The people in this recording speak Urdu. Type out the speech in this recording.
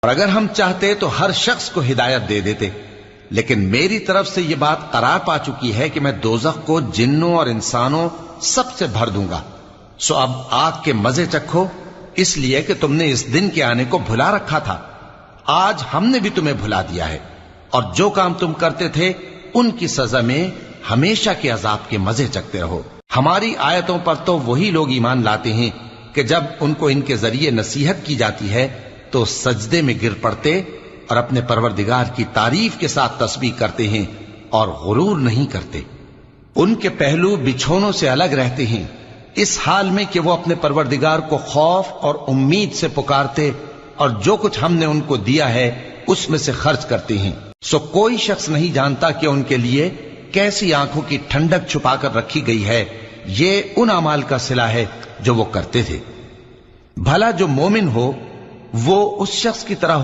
اور اگر ہم چاہتے تو ہر شخص کو ہدایت دے دیتے، لیکن میری طرف سے یہ بات قرار پا چکی ہے کہ میں دوزخ کو جنوں اور انسانوں سب سے بھر دوں گا، سو اب آگ کے مزے چکھو، اس لیے کہ تم نے اس دن کے آنے کو بھلا رکھا تھا۔ آج ہم نے بھی تمہیں بھلا دیا ہے، اور جو کام تم کرتے تھے ان کی سزا میں ہمیشہ کے عذاب کے مزے چکتے رہو۔ ہماری آیتوں پر تو وہی لوگ ایمان لاتے ہیں کہ جب ان کو ان کے ذریعے نصیحت کی جاتی ہے تو سجدے میں گر پڑتے اور اپنے پروردگار کی تعریف کے ساتھ تسبیح کرتے ہیں اور غرور نہیں کرتے۔ ان کے پہلو بچھونوں سے الگ رہتے ہیں، اس حال میں کہ وہ اپنے پروردگار کو خوف اور امید سے پکارتے اور جو کچھ ہم نے ان کو دیا ہے اس میں سے خرچ کرتے ہیں۔ سو کوئی شخص نہیں جانتا کہ ان کے لیے کیسی آنکھوں کی ٹھنڈک چھپا کر رکھی گئی ہے، یہ ان اعمال کا صلہ ہے جو وہ کرتے تھے۔ بھلا جو مومن ہو وہ اس شخص کی طرح